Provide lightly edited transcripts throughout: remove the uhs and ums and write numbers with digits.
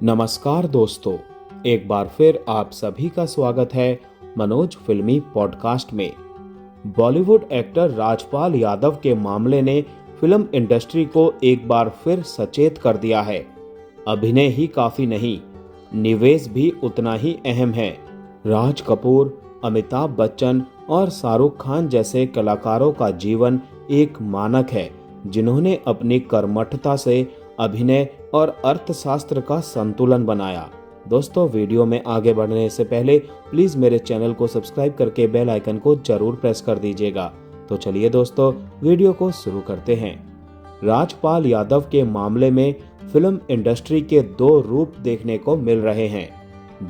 नमस्कार दोस्तों, एक बार फिर आप सभी का स्वागत है मनोज फिल्मी पॉडकास्ट में। बॉलीवुड एक्टर राजपाल यादव के मामले ने फिल्म इंडस्ट्री को एक बार फिर सचेत कर दिया है। अभिनय ही काफी नहीं, निवेश भी उतना ही अहम है। राज कपूर, अमिताभ बच्चन और शाहरुख खान जैसे कलाकारों का जीवन एक मानक है, जिन्होंने अपनी कर्मठता से अभिनय और अर्थशास्त्र का संतुलन बनाया। दोस्तों, वीडियो में आगे बढ़ने से पहले प्लीज मेरे चैनल को सब्सक्राइब करके बेल आइकन को जरूर प्रेस कर दीजिएगा। तो चलिए दोस्तों, वीडियो को शुरू करते हैं। राजपाल यादव के मामले में फिल्म इंडस्ट्री के दो रूप देखने को मिल रहे हैं।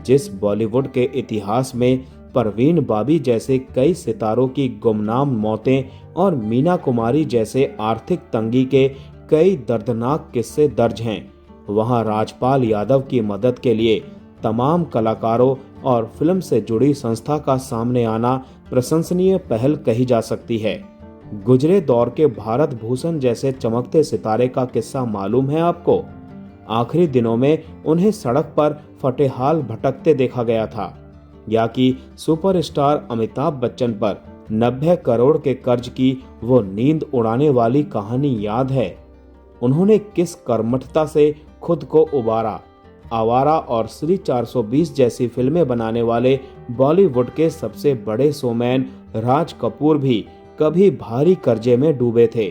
जिस बॉलीवुड के इतिहास में परवीन बाबी जैसे कई सितारों की गुमनाम मौतें और मीना कुमारी जैसे आर्थिक तंगी के कई दर्दनाक किस्से दर्ज हैं, वहां राजपाल यादव की मदद के लिए तमाम कलाकारों और फिल्म से जुड़ी संस्था का सामने आना प्रशंसनीय पहल कही जा सकती है। गुजरे दौर के भारत भूषण जैसे चमकते सितारे का किस्सा मालूम है आपको? आखिरी दिनों में उन्हें सड़क पर फटेहाल भटकते देखा गया था। या कि सुपरस्टार अमिताभ बच्चन पर 90 करोड़ के कर्ज की वो नींद उड़ाने वाली कहानी याद है? उन्होंने किस कर्मठता से खुद को उबारा। आवारा और श्री 420 जैसी फिल्में बनाने वाले बॉलीवुड के सबसे बड़े शोमैन राज कपूर भी कभी भारी कर्जे में डूबे थे,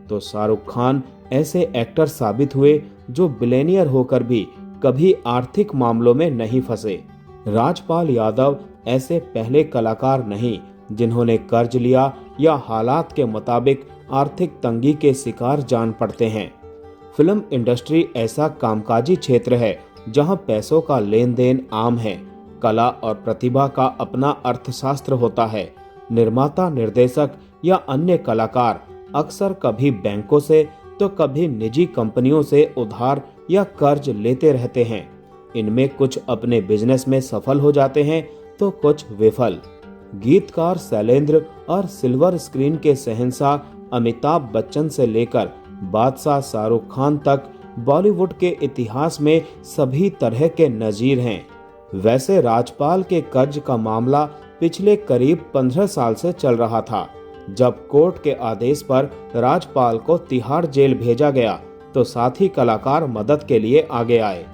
तो शाहरुख खान ऐसे एक्टर साबित हुए जो बिलियनियर होकर भी कभी आर्थिक मामलों में नहीं फंसे। राजपाल यादव ऐसे पहले कलाकार नहीं जिन्होंने कर्ज लिया या हालात के मुताबिक आर्थिक तंगी के शिकार जान पड़ते हैं। फिल्म इंडस्ट्री ऐसा कामकाजी क्षेत्र है जहां पैसों का लेन देन आम है। कला और प्रतिभा का अपना अर्थशास्त्र होता है। निर्माता, निर्देशक या अन्य कलाकार अक्सर कभी बैंकों से तो कभी निजी कंपनियों से उधार या कर्ज लेते रहते हैं। इनमें कुछ अपने बिजनेस में सफल हो जाते हैं तो कुछ विफल। गीतकार शैलेंद्र और सिल्वर स्क्रीन के शहंशाह अमिताभ बच्चन से लेकर बादशाह शाहरुख खान तक बॉलीवुड के इतिहास में सभी तरह के नजीर हैं। वैसे राजपाल के कर्ज का मामला पिछले करीब 15 साल से चल रहा था। जब कोर्ट के आदेश पर राजपाल को तिहाड़ जेल भेजा गया तो साथी कलाकार मदद के लिए आगे आए।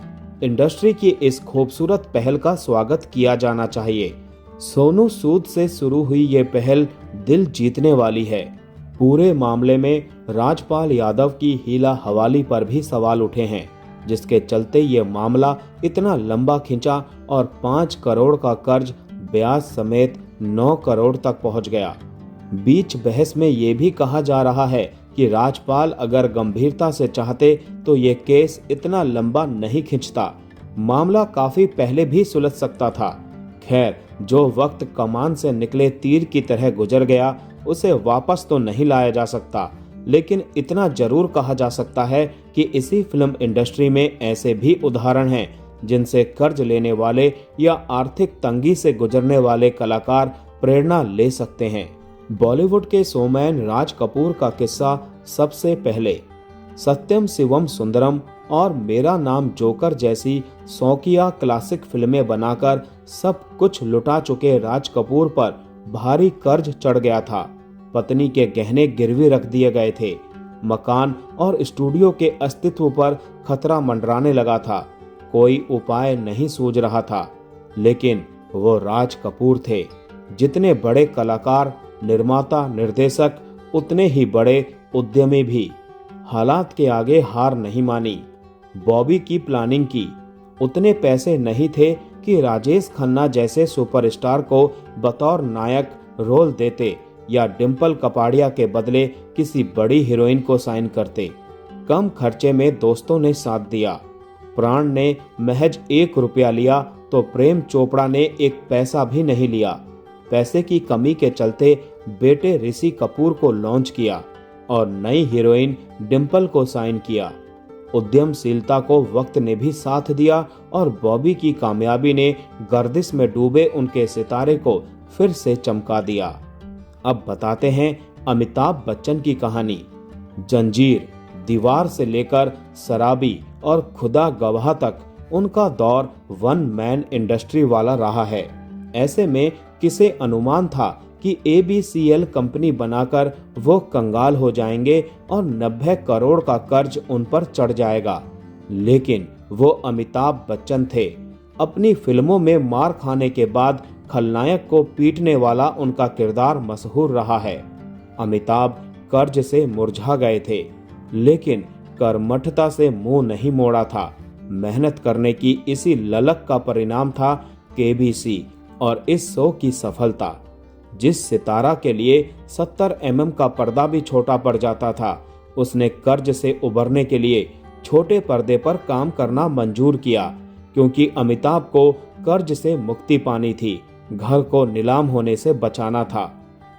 इंडस्ट्री की इस खूबसूरत पहल का स्वागत किया जाना चाहिए। सोनू सूद से शुरू हुई ये पहल दिल जीतने वाली है। पूरे मामले में राजपाल यादव की हीला हवाली पर भी सवाल उठे हैं, जिसके चलते ये मामला इतना लंबा खिंचा और 5 करोड़ का कर्ज ब्याज समेत 9 करोड़ तक पहुंच गया। बीच बहस में ये भी कहा जा रहा है कि राजपाल अगर गंभीरता से चाहते तो ये केस इतना लंबा नहीं खिंचता। मामला काफी पहले भी सुलझ सकता था। खैर, जो वक्त कमान से निकले तीर की तरह गुजर गया उसे वापस तो नहीं लाया जा सकता, लेकिन इतना जरूर कहा जा सकता है कि इसी फिल्म इंडस्ट्री में ऐसे भी उदाहरण हैं जिनसे कर्ज लेने वाले या आर्थिक तंगी से गुजरने वाले कलाकार प्रेरणा ले सकते हैं। बॉलीवुड के शोमैन राज कपूर का किस्सा सबसे पहले। सत्यम शिवम सुंदरम और मेरा नाम जोकर जैसी शौकिया क्लासिक फिल्में बनाकर सब कुछ लुटा चुके राज कपूर पर भारी कर्ज चढ़ गया था। पत्नी के गहने गिरवी रख दिए गए थे। मकान और स्टूडियो के अस्तित्व पर खतरा मंडराने लगा था। कोई उपाय नहीं सूझ रहा था, लेकिन वो राज कपूर थे। जितने बड़े कलाकार, निर्माता, निर्देशक, उतने ही बड़े उद्यमी भी। हालात के आगे हार नहीं मानी। बॉबी की प्लानिंग की। उतने पैसे नहीं थे कि राजेश खन्ना जैसे सुपरस्टार को बतौर नायक रोल देते या डिम्पल कपाड़िया के बदले किसी बड़ी हीरोइन को साइन करते। कम खर्चे में दोस्तों ने साथ दिया। प्राण ने महज 1 रुपया लिया तो प्रेम चोपड़ा ने 1 पैसा भी नहीं लिया। पैसे की कमी के चलते बेटे ऋषि कपूर को लॉन्च किया और नई हीरोइन डिम्पल को साइन किया। उद्यमशीलता को वक्त ने भी साथ दिया और बॉबी की कामयाबी ने गर्दिश में डूबे उनके सितारे को फिर से चमका दिया। अब बताते हैं अमिताभ बच्चन की कहानी। जंजीर, दीवार से लेकर शराबी और खुदा गवाह तक उनका दौर वन मैन इंडस्ट्री वाला रहा है। ऐसे में किसे अनुमान था कि ABCL कंपनी बनाकर वो कंगाल हो जाएंगे और 90 करोड़ का कर्ज उन पर चढ़ जाएगा। लेकिन वो अमिताभ बच्चन थे। अपनी फिल्मों में मार खाने के बाद खलनायक को पीटने वाला उनका किरदार मशहूर रहा है। अमिताभ कर्ज से मुरझा गए थे, लेकिन कर्मठता से मुंह नहीं मोड़ा था। मेहनत करने की इसी ललक का परिणाम था KBC और इस शो की सफलता। जिस सितारा के लिए 70 mm का पर्दा भी छोटा पड़ जाता था, उसने कर्ज से उबरने के लिए छोटे पर्दे पर काम करना मंजूर किया, क्योंकि अमिताभ को कर्ज से मुक्ति पानी थी, घर को नीलाम होने से बचाना था।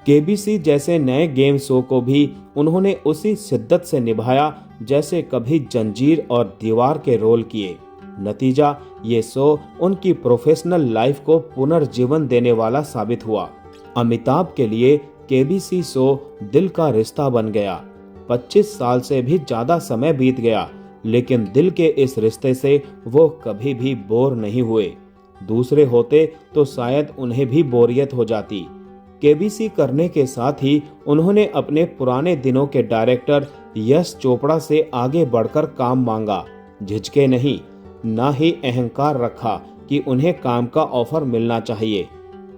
KBC जैसे नए गेम शो को भी उन्होंने उसी शिद्दत से निभाया जैसे कभी जंजीर और दीवार के रोल किए। नतीजा, ये शो उनकी प्रोफेशनल लाइफ को पुनर्जीवन देने वाला साबित हुआ। अमिताभ के लिए KBC शो दिल का रिश्ता बन गया। 25 साल से भी ज्यादा समय बीत गया, लेकिन दिल के इस रिश्ते से वो कभी भी बोर नहीं हुए। दूसरे होते तो शायद उन्हें भी बोरियत हो जाती। KBC करने के साथ ही उन्होंने अपने पुराने दिनों के डायरेक्टर यश चोपड़ा से आगे बढ़कर काम मांगा। झिझके नहीं, ना ही अहंकार रखा कि उन्हें काम का ऑफर मिलना चाहिए।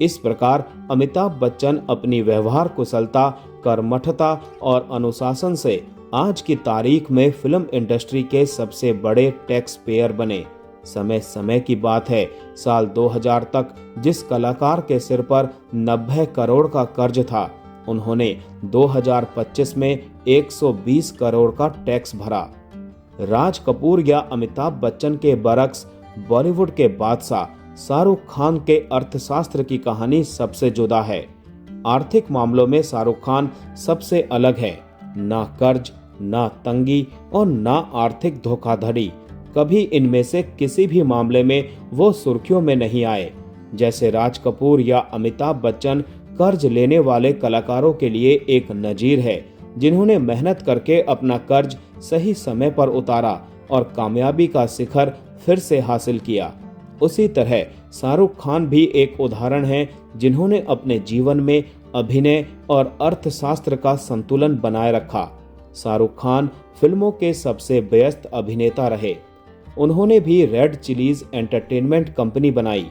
इस प्रकार अमिताभ बच्चन अपनी व्यवहार कुशलता, कर्मठता और अनुशासन से आज की तारीख में फिल्म इंडस्ट्री के सबसे बड़े टैक्स पेयर बने। समय समय की बात है, साल 2000 तक जिस कलाकार के सिर पर 90 करोड़ का कर्ज था, उन्होंने 2025 में 120 करोड़ का टैक्स भरा। राज कपूर या अमिताभ बच्चन के बरक्स बॉलीवुड के बादशाह शाहरुख खान के अर्थशास्त्र की कहानी सबसे जुदा है। आर्थिक मामलों में शाहरुख खान सबसे अलग है। ना कर्ज, ना तंगी और ना आर्थिक धोखाधड़ी, कभी इनमें से किसी भी मामले में वो सुर्खियों में नहीं आए। जैसे राज कपूर या अमिताभ बच्चन कर्ज लेने वाले कलाकारों के लिए एक नजीर है, जिन्होंने मेहनत करके अपना कर्ज सही समय पर उतारा और कामयाबी का शिखर फिर से हासिल किया। उसी तरह शाहरुख खान भी एक उदाहरण है, जिन्होंने अपने जीवन में अभिनय और अर्थशास्त्र का संतुलन बनाए रखा। शाहरुख खान फिल्मों के सबसे व्यस्त अभिनेता रहे। उन्होंने भी रेड चिलीज एंटरटेनमेंट कंपनी बनाई।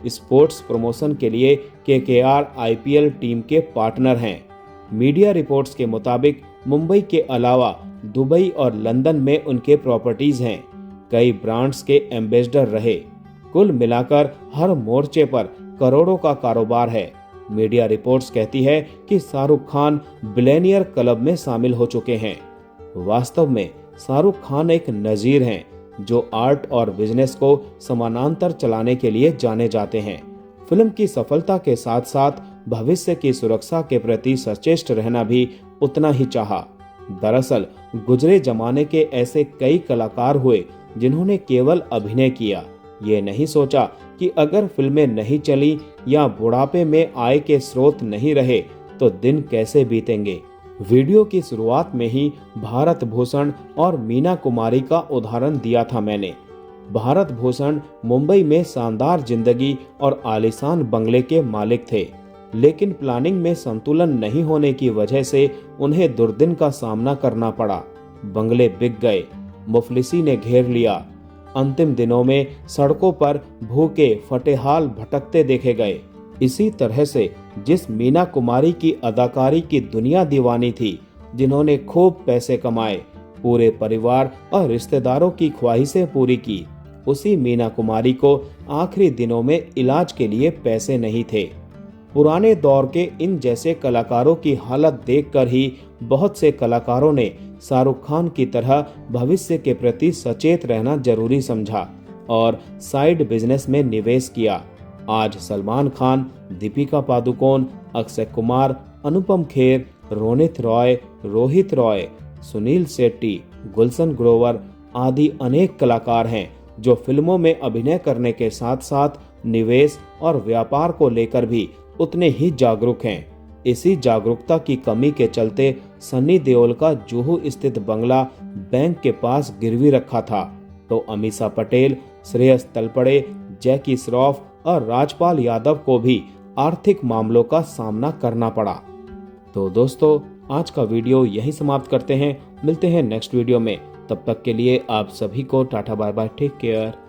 स्पोर्ट्स प्रमोशन के लिए KKR IPL टीम के पार्टनर हैं। मीडिया रिपोर्ट्स के मुताबिक मुंबई के अलावा दुबई और लंदन में उनके प्रॉपर्टीज हैं। कई ब्रांड्स के एम्बेसडर रहे। कुल मिलाकर हर मोर्चे पर करोड़ों का कारोबार है। मीडिया रिपोर्ट्स कहती है कि शाहरुख खान बिलियनियर क्लब में शामिल हो चुके हैं। वास्तव में शाहरुख खान एक नजीर हैं, जो आर्ट और बिजनेस को समानांतर चलाने के लिए जाने जाते हैं। फिल्म की सफलता के साथ साथ भविष्य की सुरक्षा के प्रति सचेत रहना भी उतना ही चाहा। दरअसल गुजरे जमाने के ऐसे कई कलाकार हुए जिन्होंने केवल अभिनय किया, ये नहीं सोचा कि अगर फिल्में नहीं चली या बुढ़ापे में आय के स्रोत नहीं रहे तो दिन कैसे बीतेंगे। वीडियो की शुरुआत में ही भारत भूषण और मीना कुमारी का उदाहरण दिया था मैंने। भारत भूषण मुंबई में शानदार जिंदगी और आलीशान बंगले के मालिक थे, लेकिन प्लानिंग में संतुलन नहीं होने की वजह से उन्हें दुर्दिन का सामना करना पड़ा। बंगले बिक गए, मुफलिसी ने घेर लिया। अंतिम दिनों में सड़कों पर भूखे फटेहाल भटकते देखे गए। इसी तरह से जिस मीना कुमारी की अदाकारी की दुनिया दीवानी थी, जिन्होंने खूब पैसे कमाए, पूरे परिवार और रिश्तेदारों की ख्वाहिशें पूरी की, उसी मीना कुमारी को आखिरी दिनों में इलाज के लिए पैसे नहीं थे। पुराने दौर के इन जैसे कलाकारों की हालत देखकर ही बहुत से कलाकारों ने शाहरुख खान की तरह भविष्य के प्रति सचेत रहना जरूरी समझा और साइड बिजनेस में निवेश किया। आज सलमान खान, दीपिका पादुकोण, अक्षय कुमार, अनुपम खेर, रोनित रॉय, रोहित रॉय, सुनील शेट्टी, गुलशन ग्रोवर आदि अनेक कलाकार हैं जो फिल्मों में अभिनय करने के साथ साथ निवेश और व्यापार को लेकर भी उतने ही जागरूक हैं। इसी जागरूकता की कमी के चलते सन्नी देओल का जुहू स्थित बंगला बैंक के पास गिरवी रखा था, तो अमीषा पटेल श्रेयस तलपड़े, जैकी श्रॉफ और राजपाल यादव को भी आर्थिक मामलों का सामना करना पड़ा। तो दोस्तों, आज का वीडियो यहीं समाप्त करते हैं। मिलते हैं नेक्स्ट वीडियो में। तब तक के लिए आप सभी को tata bye bye, take care.